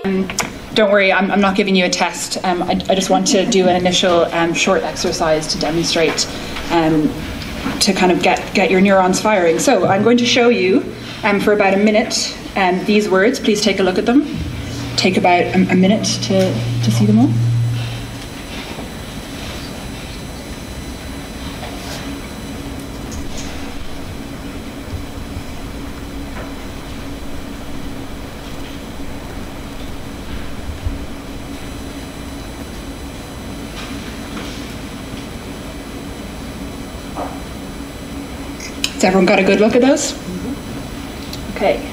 Don't worry, I'm not giving you a test. I just want to do an initial short exercise to demonstrate, to kind of get your neurons firing. So I'm going to show you for about a minute these words. Please take a look at them. Take about a minute to see them all. Has everyone got a good look at those? Mm-hmm. Okay.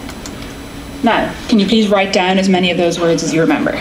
Now, can you please write down as many of those words as you remember?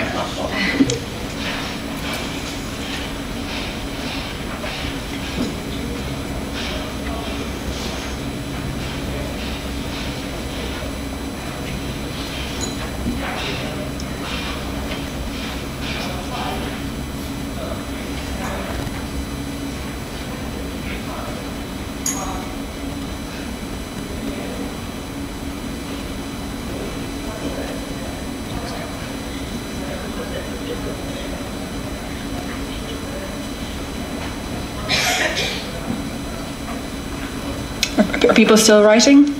Are people still writing?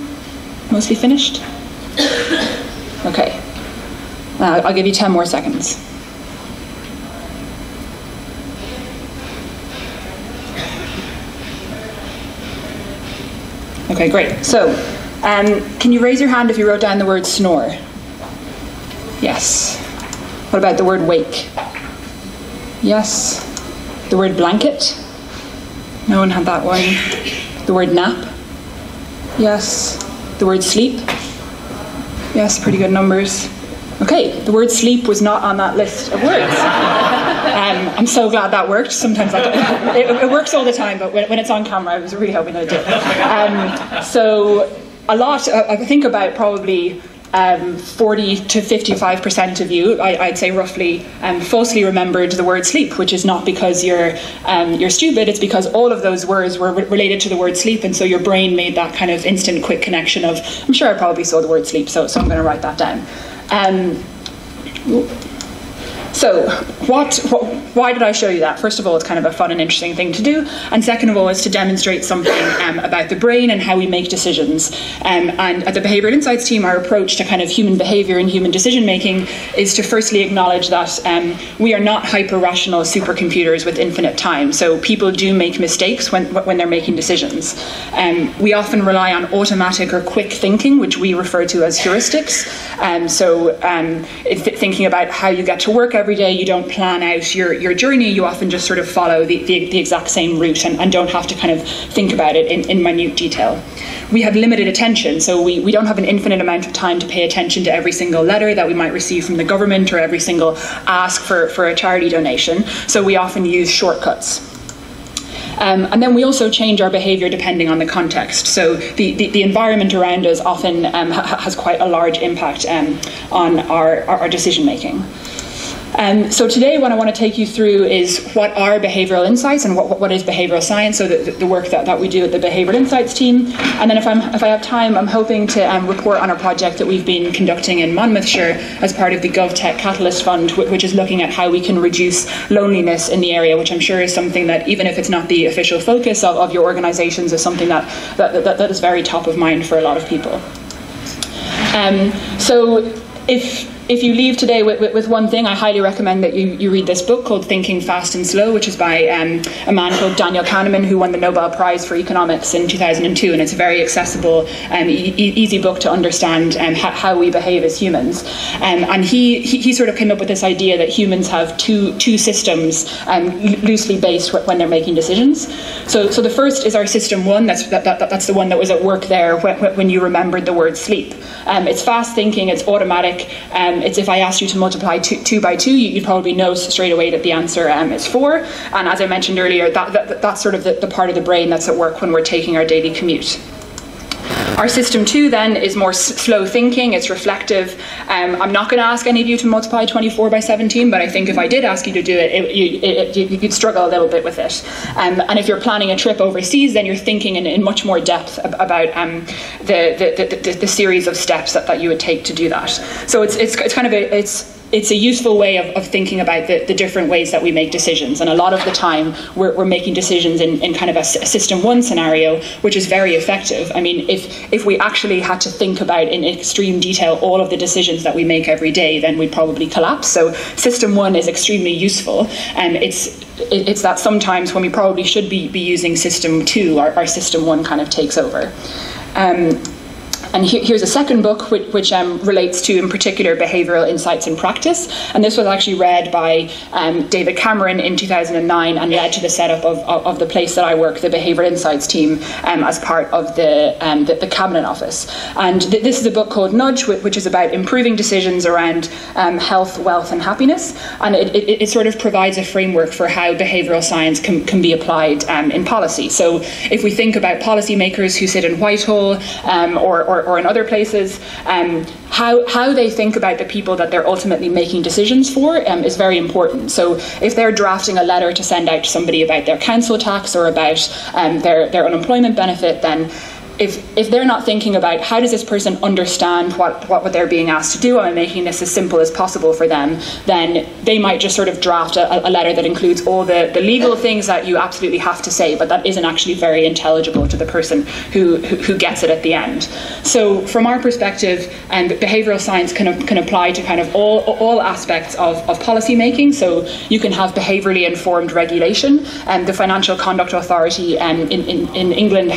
Mostly finished? Okay. I'll give you 10 more seconds. Okay, great. So, can you raise your hand if you wrote down the word snore? Yes. What about the word wake? Yes. The word blanket? No one had that one. The word nap? Yes. The word sleep? Yes, pretty good numbers. Okay, the word sleep was not on that list of words. I'm so glad that worked. Sometimes it works all the time, but when it's on camera, I was really hoping that it did. So a lot, I think about probably 40 to 55% of you, I'd say roughly, falsely remembered the word sleep, which is not because you're stupid, it's because all of those words were related to the word sleep, and so your brain made that kind of instant quick connection of, I'm sure I probably saw the word sleep, so I'm going to write that down. So, why did I show you that? First of all, it's kind of a fun and interesting thing to do, and second of all, is to demonstrate something about the brain and how we make decisions. And at the Behavioural Insights Team, our approach to kind of human behaviour and human decision making is to firstly acknowledge that we are not hyper-rational supercomputers with infinite time. So people do make mistakes when they're making decisions. We often rely on automatic or quick thinking, which we refer to as heuristics. Thinking about how you get to work every day, you don't plan out your journey, you often just sort of follow the exact same route and don't have to kind of think about it in minute detail. We have limited attention, so we don't have an infinite amount of time to pay attention to every single letter that we might receive from the government or every single ask for a charity donation, so we often use shortcuts. And then we also change our behaviour depending on the context. So the environment around us often has quite a large impact on our decision making. So today what I want to take you through is what are behavioural insights and what is behavioural science, so the work that we do at the Behavioural Insights Team. And then if I have time, I'm hoping to report on a project that we've been conducting in Monmouthshire as part of the GovTech Catalyst Fund, which is looking at how we can reduce loneliness in the area, which I'm sure is something that, even if it's not the official focus of your organisations, is something that is very top of mind for a lot of people. So if you leave today with one thing, I highly recommend that you read this book called Thinking Fast and Slow, which is by a man called Daniel Kahneman, who won the Nobel Prize for Economics in 2002, and it's a very accessible easy book to understand how we behave as humans. And he sort of came up with this idea that humans have two systems loosely based when they're making decisions. So the first is our system one, that's the one that was at work there when you remembered the word sleep. It's fast thinking, it's automatic. It's if I asked you to multiply 2 by 2, you'd probably know straight away that the answer is 4. And as I mentioned earlier, that's sort of the part of the brain that's at work when we're taking our daily commute. Our system 2 then is more slow thinking, it's reflective. I'm not going to ask any of you to multiply 24 by 17, but I think if I did ask you to do it, you'd struggle a little bit with it. And if you're planning a trip overseas, then you're thinking in much more depth about the series of steps that you would take to do that. So it's kind of it's a useful way of thinking about the different ways that we make decisions. And a lot of the time, we're making decisions in kind of a system one scenario, which is very effective. I mean, if we actually had to think about in extreme detail all of the decisions that we make every day, then we'd probably collapse. So system one is extremely useful. And it's that sometimes when we probably should be using system two, our system one kind of takes over. And here's a second book which relates to, in particular, behavioural insights in practice. And this was actually read by David Cameron in 2009 and led to the setup of the place that I work, the Behavioural Insights Team, as part of the Cabinet Office. And this is a book called Nudge, which is about improving decisions around health, wealth and happiness. And it sort of provides a framework for how behavioural science can be applied in policy. So if we think about policymakers who sit in Whitehall or in other places, how they think about the people that they're ultimately making decisions for is very important. So if they're drafting a letter to send out to somebody about their council tax or about their unemployment benefit, then if they're not thinking about how does this person understand what they're being asked to do, am I making this as simple as possible for them, then they might just sort of draft a letter that includes all the legal things that you absolutely have to say, but that isn't actually very intelligible to the person who gets it at the end. So from our perspective, behavioural science can apply to kind of all aspects of policy making. So you can have behaviourally informed regulation, and the Financial Conduct Authority in England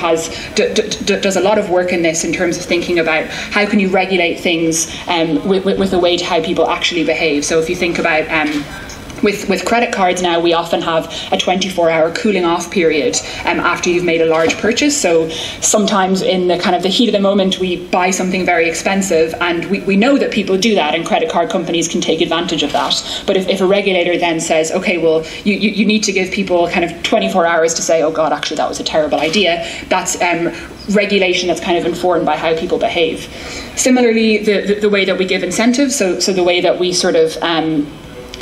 does a lot of work in this in terms of thinking about how can you regulate things with a way to how people actually behave. So if you think about with credit cards now, we often have a 24-hour cooling off period after you've made a large purchase. So sometimes in the kind of the heat of the moment, we buy something very expensive, and we know that people do that, and credit card companies can take advantage of that. But if a regulator then says, okay, well, you need to give people kind of 24 hours to say, oh God, actually that was a terrible idea, that's regulation that's kind of informed by how people behave. Similarly, the way that we give incentives, so the way that we sort of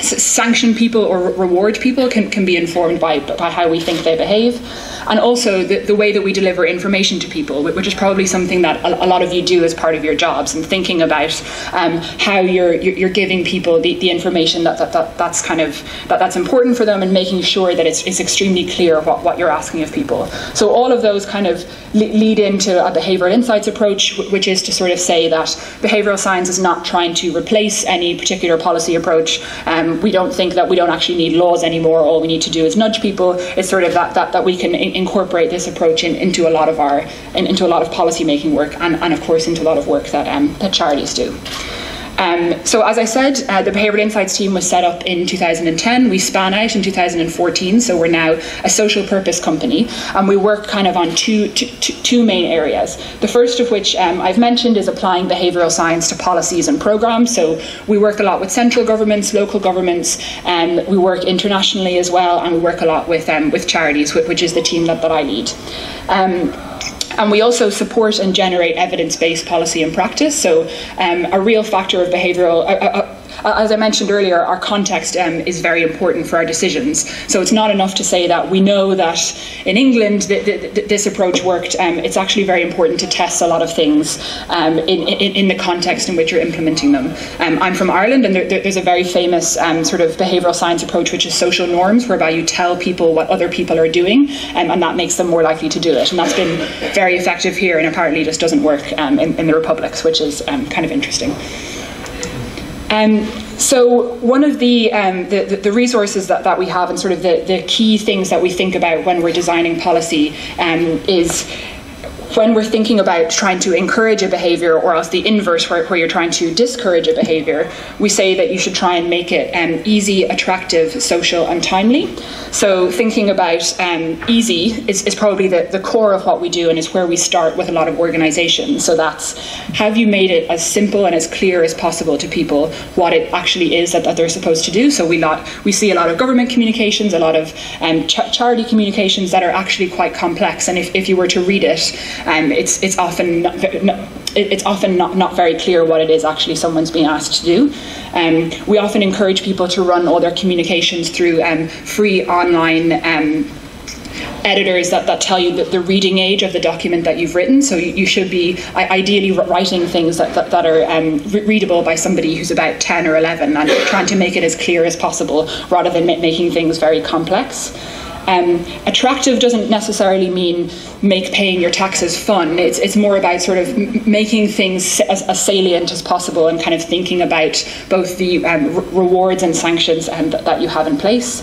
sanction people or reward people can be informed by how we think they behave. And also the way that we deliver information to people, which is probably something that a lot of you do as part of your jobs, and thinking about how you're giving people the information that's important for them, and making sure that it's extremely clear what you're asking of people. So all of those kind of lead into a behavioural insights approach, which is to sort of say that behavioural science is not trying to replace any particular policy approach. We don't think that we don't actually need laws anymore. All we need to do is nudge people. It's sort of that we can incorporate this approach into a lot of policy making work, and of course into a lot of work that charities do. So as I said, the Behavioural Insights Team was set up in 2010. We span out in 2014, so we're now a social purpose company, and we work kind of on two main areas. The first of which I've mentioned is applying behavioural science to policies and programmes. So we work a lot with central governments, local governments, and we work internationally as well, and we work a lot with charities, which is the team that I lead. And we also support and generate evidence-based policy and practice. So a real factor of behavioural, as I mentioned earlier, our context is very important for our decisions. So it's not enough to say that we know that in England this approach worked. It's actually very important to test a lot of things in the context in which you're implementing them. I'm from Ireland, and there's a very famous sort of behavioural science approach, which is social norms, whereby you tell people what other people are doing, and that makes them more likely to do it. And that's been very effective here, and apparently just doesn't work in the republics, which is kind of interesting. So one of the resources that we have, and sort of the key things that we think about when we're designing policy is when we're thinking about trying to encourage a behaviour, or else the inverse where you're trying to discourage a behaviour, we say that you should try and make it easy, attractive, social and timely. So thinking about easy is probably the core of what we do, and is where we start with a lot of organisations. So that's, have you made it as simple and as clear as possible to people what it actually is that they're supposed to do? So we see a lot of government communications, a lot of charity communications that are actually quite complex, and if you were to read it, it's often not very clear what it is actually someone's being asked to do. We often encourage people to run all their communications through free online editors that tell you the reading age of the document that you've written. So you should be ideally writing things that are readable by somebody who's about 10 or 11, and trying to make it as clear as possible rather than making things very complex. Attractive doesn't necessarily mean make paying your taxes fun. It's more about sort of making things as salient as possible, and kind of thinking about both the rewards and sanctions that you have in place.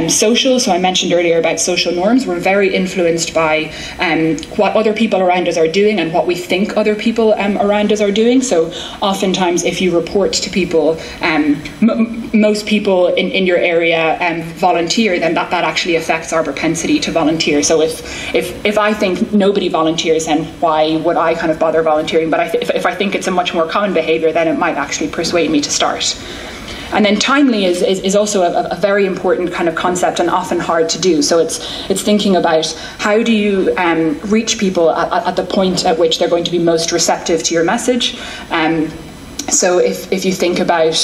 Social, so I mentioned earlier about social norms. We're very influenced by what other people around us are doing and what we think other people around us are doing. So oftentimes if you report to people, most people in your area volunteer, then that actually affects our propensity to volunteer. So if I think nobody volunteers, then why would I kind of bother volunteering? But if I think it's a much more common behaviour, then it might actually persuade me to start. And then timely is also a very important kind of concept, and often hard to do. So it's thinking about how do you reach people at the point at which they're going to be most receptive to your message. So if you think about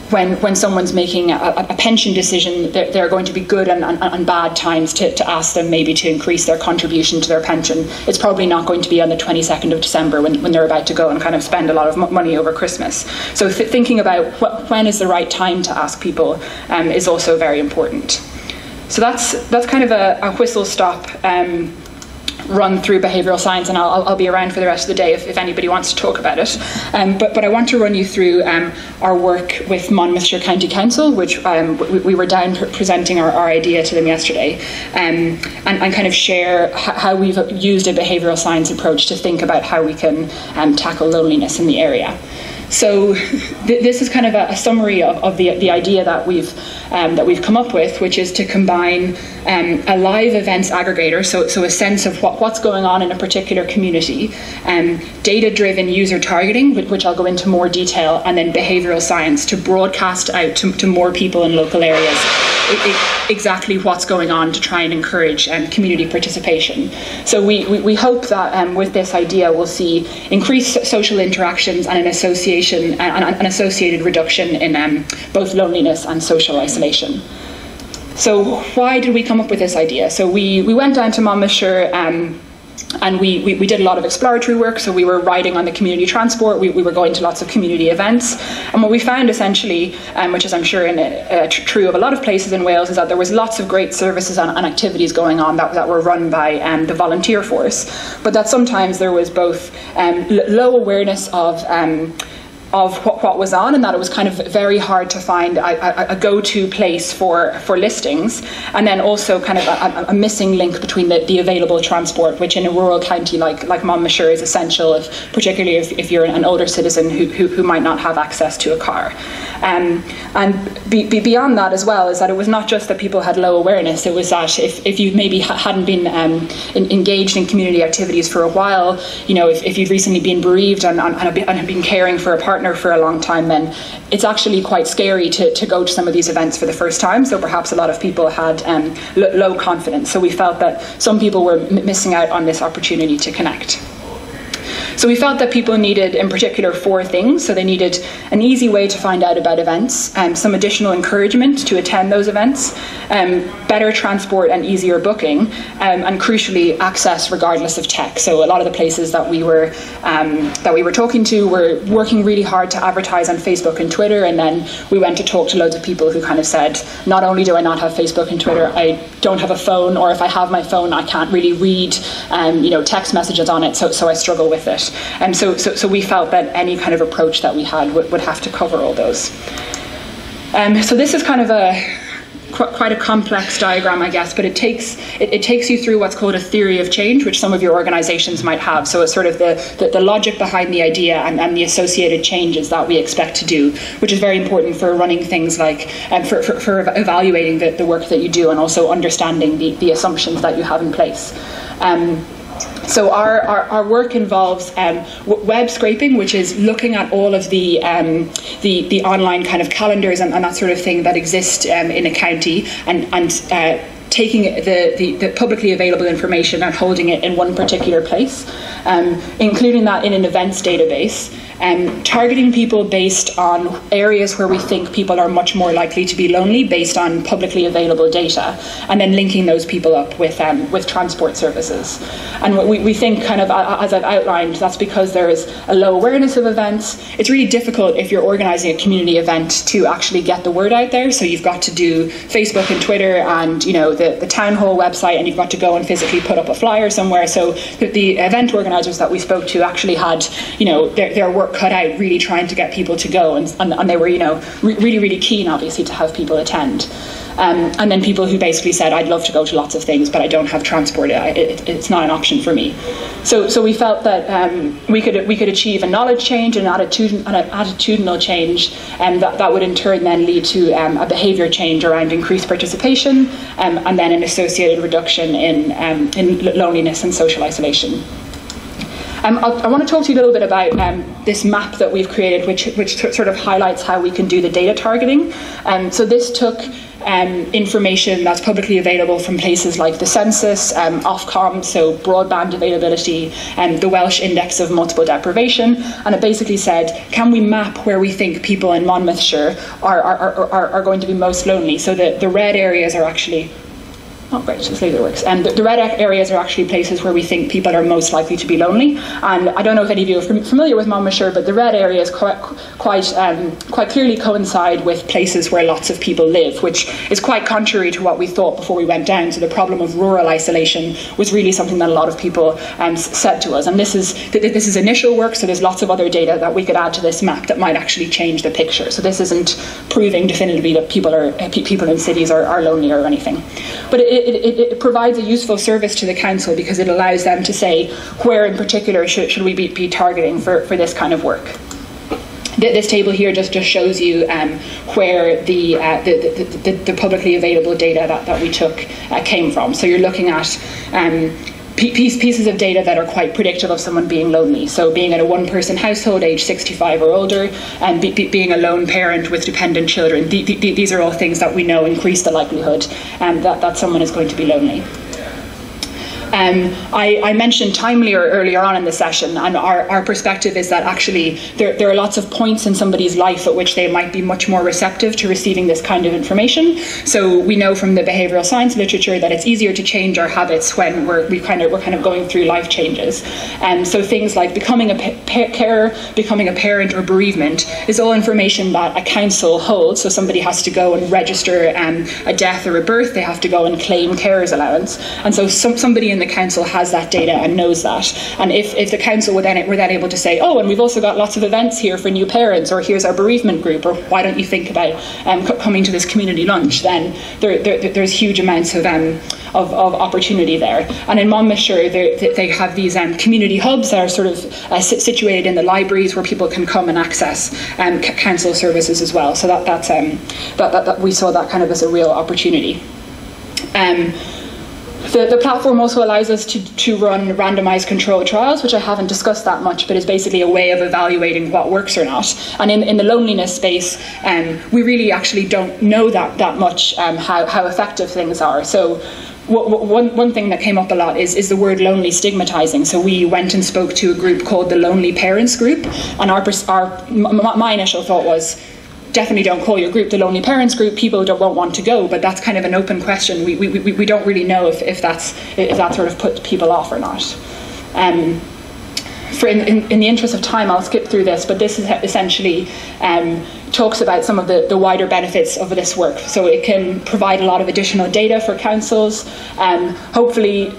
when someone's making a pension decision, there are going to be good and bad times to ask them maybe to increase their contribution to their pension. It's probably not going to be on the 22nd of December when they're about to go and kind of spend a lot of money over Christmas. So thinking about when is the right time to ask people is also very important. So that's kind of a whistle-stop run through behavioural science, and I'll be around for the rest of the day if anybody wants to talk about it. But I want to run you through our work with Monmouthshire County Council, which we were down presenting our idea to them yesterday, and kind of share how we've used a behavioural science approach to think about how we can tackle loneliness in the area. So this is kind of a summary of the idea that we've come up with, which is to combine a live events aggregator, so a sense of what's going on in a particular community, data-driven user targeting, which I'll go into more detail, and then behavioural science to broadcast out to more people in local areas exactly what's going on to try and encourage community participation. So we hope that with this idea we'll see increased social interactions and an associated reduction in both loneliness and social isolation. So why did we come up with this idea? So we went down to Monmouthshire and we did a lot of exploratory work. So we were riding on the community transport, we were going to lots of community events, and what we found essentially, which is I'm sure true of a lot of places in Wales, is that there was lots of great services and activities going on that were run by the volunteer force, but that sometimes there was both low awareness of what was on, and that it was kind of very hard to find a go-to place for listings, and then also kind of a missing link between the available transport, which in a rural county like Monmouthshire is essential, particularly if you're an older citizen who might not have access to a car. And beyond that as well is that it was not just that people had low awareness, it was that if you maybe hadn't been engaged in community activities for a while, you know, if you've recently been bereaved and have been caring for a partner for a long time, then it's actually quite scary to go to some of these events for the first time. So perhaps a lot of people had low confidence. So we felt that some people were missing out on this opportunity to connect. So we felt that people needed, in particular, 4 things. So they needed an easy way to find out about events, some additional encouragement to attend those events, better transport and easier booking, and crucially, access regardless of tech. So a lot of the places that we were talking to were working really hard to advertise on Facebook and Twitter, and then we went to talk to loads of people who kind of said, not only do I not have Facebook and Twitter, I don't have a phone, or if I have my phone, I can't really read text messages on it, so I struggle with it. So we felt that any kind of approach that we had would have to cover all those. So this is kind of quite a complex diagram, I guess, but it takes you through what's called a theory of change, which some of your organizations might have. So it's sort of the logic behind the idea and the associated changes that we expect to do, which is very important for running things like, for evaluating the work that you do, and also understanding the assumptions that you have in place. So our work involves web scraping, which is looking at all of the online kind of calendars and that sort of thing that exist in a county, and taking the publicly available information and holding it in one particular place, including that in an events database, targeting people based on areas where we think people are much more likely to be lonely based on publicly available data, and then linking those people up with transport services. And we think, kind of, as I've outlined, that's because there is a low awareness of events. It's really difficult if you're organising a community event to actually get the word out there. So you've got to do Facebook and Twitter and, you know, the town hall website, and you've got to go and physically put up a flyer somewhere. So the event organisers that we spoke to actually had, you know, their work cut out really trying to get people to go, and they were, you know, really keen, obviously, to have people attend. And then people who basically said, I'd love to go to lots of things, but I don't have transport. It's not an option for me. So we felt that we could achieve a knowledge change, an attitudinal change, and that would in turn then lead to a behaviour change around increased participation, and then an associated reduction in loneliness and social isolation. I want to talk to you a little bit about this map that we've created, which sort of highlights how we can do the data targeting. So this took information that's publicly available from places like the census, Ofcom, so broadband availability, and the Welsh Index of Multiple Deprivation, and it basically said, can we map where we think people in Monmouthshire are going to be most lonely? So the red areas are actually... Oh, great, just leave it works. And the red areas are actually places where we think people are most likely to be lonely. And I don't know if any of you are familiar with Monmouthshire, but the red areas quite clearly coincide with places where lots of people live, which is quite contrary to what we thought before we went down. So the problem of rural isolation was really something that a lot of people said to us. And this is initial work, so there's lots of other data that we could add to this map that might actually change the picture. So this isn't proving definitively that people in cities are lonely or anything. But it provides a useful service to the council because it allows them to say where in particular should we be targeting for this kind of work. This table here just shows you where the publicly available data that we took came from. So you're looking at pieces of data that are quite predictive of someone being lonely. So being in a one-person household, age 65 or older, and being a lone parent with dependent children. These are all things that we know increase the likelihood that someone is going to be lonely. I mentioned timely earlier on in the session, and our perspective is that actually there are lots of points in somebody's life at which they might be much more receptive to receiving this kind of information. So we know from the behavioural science literature that it's easier to change our habits when we're kind of going through life changes. So things like becoming a carer, becoming a parent, or bereavement is all information that a council holds. So somebody has to go and register a death or a birth. They have to go and claim carers allowance, and so somebody in the council has that data and knows that. And if the council were then able to say, oh, and we've also got lots of events here for new parents, or here's our bereavement group, or why don't you think about coming to this community lunch, then there's huge amounts of opportunity there. And in Monmouthshire, they have these community hubs that are sort of situated in the libraries where people can come and access council services as well. So that we saw that kind of as a real opportunity. The platform also allows us to run randomised controlled trials, which I haven't discussed that much, but is basically a way of evaluating what works or not. And in the loneliness space, we really actually don't know that much how effective things are. So one thing that came up a lot is the word lonely stigmatizing. So we went and spoke to a group called the Lonely Parents Group, and my initial thought was, definitely don't call your group the Lonely Parents Group. People won't want to go, but that's kind of an open question. We don't really know if that sort of puts people off or not. In the interest of time, I'll skip through this, but this is essentially talks about some of the wider benefits of this work. So it can provide a lot of additional data for councils, hopefully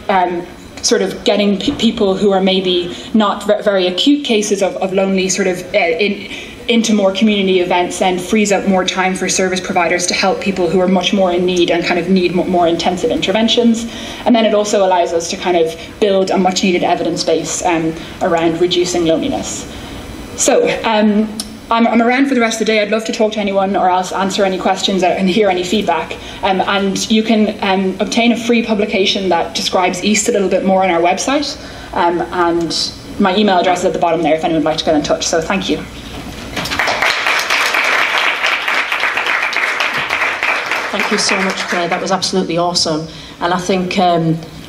sort of getting people who are maybe not very acute cases of lonely sort of into more community events, and frees up more time for service providers to help people who are much more in need and kind of need more intensive interventions. And then it also allows us to kind of build a much needed evidence base around reducing loneliness. So I'm around for the rest of the day. I'd love to talk to anyone or else answer any questions and hear any feedback. And you can obtain a free publication that describes East a little bit more on our website. And my email address is at the bottom there if anyone would like to get in touch. So thank you. Thank Thank you so much, Claire. That was absolutely awesome. And I think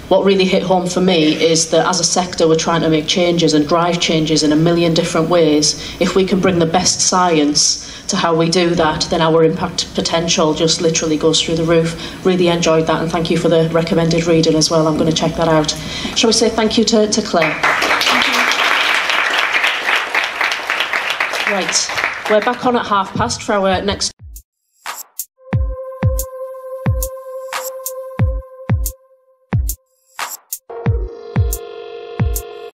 what really hit home for me is that as a sector we're trying to make changes and drive changes in a million different ways. If we can bring the best science to how we do that, then our impact potential just literally goes through the roof. Really enjoyed that, and thank you for the recommended reading as well. I'm going to check that out. Shall we say thank you to Claire? Right, we're back on at past for our next